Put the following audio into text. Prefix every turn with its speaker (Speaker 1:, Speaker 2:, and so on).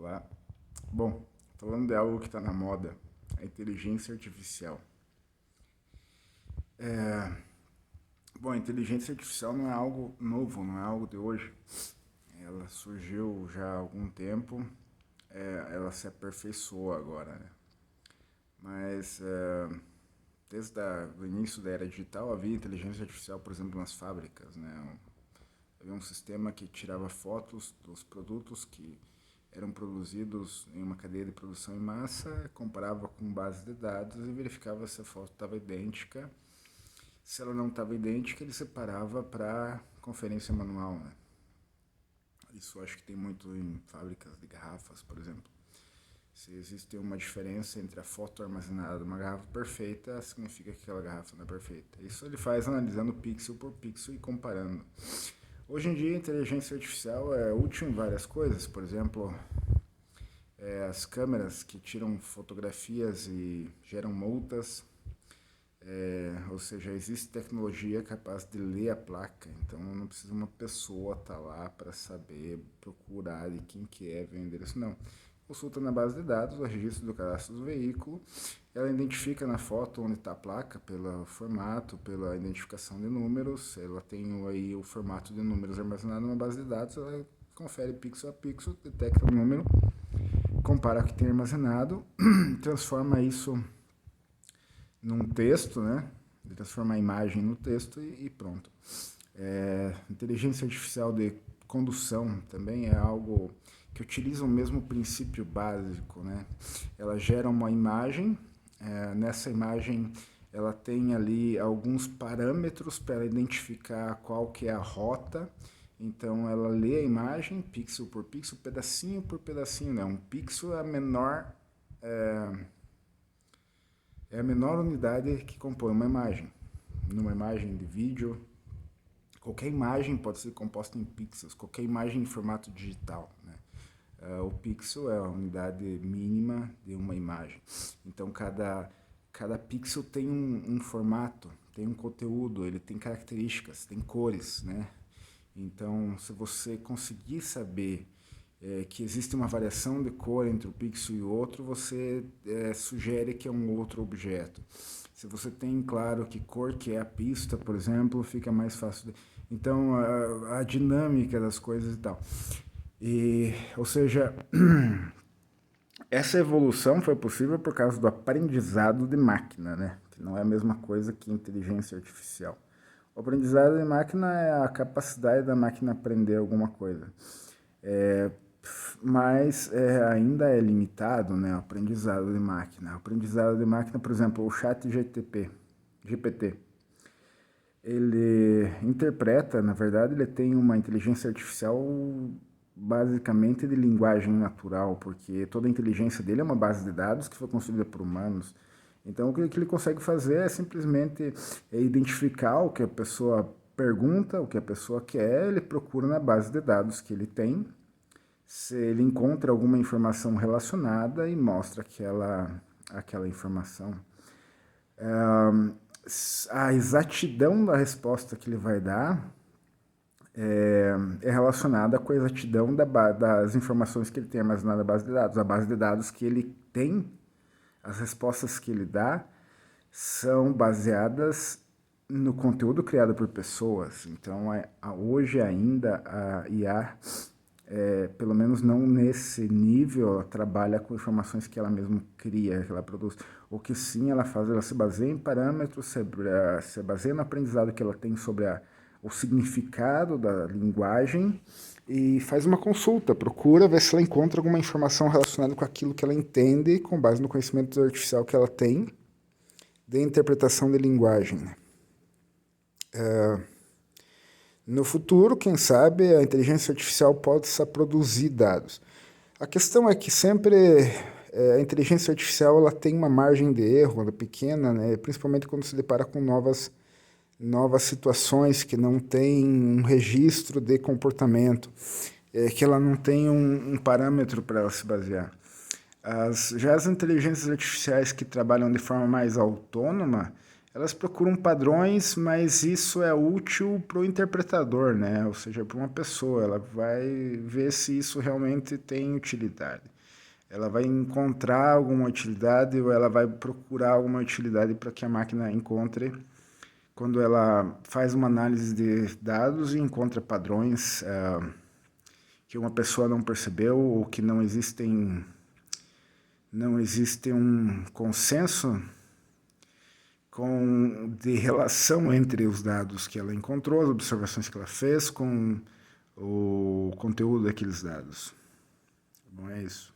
Speaker 1: Olá. Bom, falando de algo que está na moda, a inteligência artificial. Bom, a inteligência artificial não é algo novo, não é algo de hoje. Ela surgiu já há algum tempo, ela se aperfeiçoou agora, né? Mas desde o início da era digital havia inteligência artificial, por exemplo, nas fábricas, né? Havia um sistema que tirava fotos dos produtos que eram produzidos em uma cadeia de produção em massa, comparava com base de dados e verificava se a foto estava idêntica. Se ela não estava idêntica, ele separava para conferência manual, né? Isso acho que tem muito em fábricas de garrafas, por exemplo. Se existe uma diferença entre a foto armazenada de uma garrafa perfeita, significa que aquela garrafa não é perfeita. Isso ele faz analisando pixel por pixel e comparando. Hoje em dia, a inteligência artificial é útil em várias coisas. Por exemplo, as câmeras que tiram fotografias e geram multas. Ou seja, existe tecnologia capaz de ler a placa, então não precisa uma pessoa estar lá para saber, procurar de quem que é, ver o endereço, não. Consulta na base de dados o registro do cadastro do veículo, ela identifica na foto onde está a placa, pelo formato, pela identificação de números, ela tem aí o formato de números armazenado numa base de dados, ela confere pixel a pixel, detecta o número, compara o que tem armazenado, transforma isso num texto, né? Transformar a imagem no texto e pronto. Inteligência artificial de condução também é algo que utiliza o mesmo princípio básico, né? Ela gera uma imagem, nessa imagem ela tem ali alguns parâmetros para identificar qual que é a rota. Então ela lê a imagem, pixel por pixel, pedacinho por pedacinho, né? Um pixel é a menor unidade que compõe uma imagem. Numa imagem de vídeo, qualquer imagem pode ser composta em pixels, qualquer imagem em formato digital, né? O pixel é a unidade mínima de uma imagem. Então, cada pixel tem um formato, tem um conteúdo, ele tem características, tem cores, né? Então, se você conseguir saber que existe uma variação de cor entre o pixel e o outro, você sugere que é um outro objeto. Se você tem claro que cor que é a pista, por exemplo, fica mais fácil. Então, a dinâmica das coisas e tal. Ou seja, essa evolução foi possível por causa do aprendizado de máquina, né? Que não é a mesma coisa que inteligência artificial. O aprendizado de máquina é a capacidade da máquina aprender alguma coisa. Mas ainda é limitado, né, o aprendizado de máquina. O aprendizado de máquina, por exemplo, o chat GPT, ele interpreta, na verdade, ele tem uma inteligência artificial basicamente de linguagem natural, porque toda a inteligência dele é uma base de dados que foi construída por humanos. Então, o que ele consegue fazer é simplesmente identificar o que a pessoa pergunta, o que a pessoa quer, ele procura na base de dados que ele tem, se ele encontra alguma informação relacionada e mostra aquela informação. A exatidão da resposta que ele vai dar é relacionada com a exatidão das informações que ele tem armazenado na base de dados. A base de dados que ele tem, as respostas que ele dá, são baseadas no conteúdo criado por pessoas. Então, hoje ainda a IA, pelo menos não nesse nível, ela trabalha com informações que ela mesma cria, que ela produz. O que sim ela faz, ela se baseia em parâmetros, se baseia no aprendizado que ela tem sobre o significado da linguagem e faz uma consulta, procura ver se ela encontra alguma informação relacionada com aquilo que ela entende, com base no conhecimento artificial que ela tem de interpretação de linguagem. No futuro, quem sabe, a inteligência artificial possa produzir dados. A questão é que sempre a inteligência artificial ela tem uma margem de erro pequena, né? Principalmente quando se depara com novas situações que não tem um registro de comportamento, que ela não tem um parâmetro para ela se basear. Já as inteligências artificiais que trabalham de forma mais autônoma, elas procuram padrões, mas isso é útil para o interpretador, né? Ou seja, para uma pessoa, ela vai ver se isso realmente tem utilidade. ela vai encontrar alguma utilidade ou ela vai procurar alguma utilidade para que a máquina encontre quando ela faz uma análise de dados e encontra padrões que uma pessoa não percebeu ou que não existe um consenso de relação entre os dados que ela encontrou, as observações que ela fez com o conteúdo daqueles dados. Bom, é isso.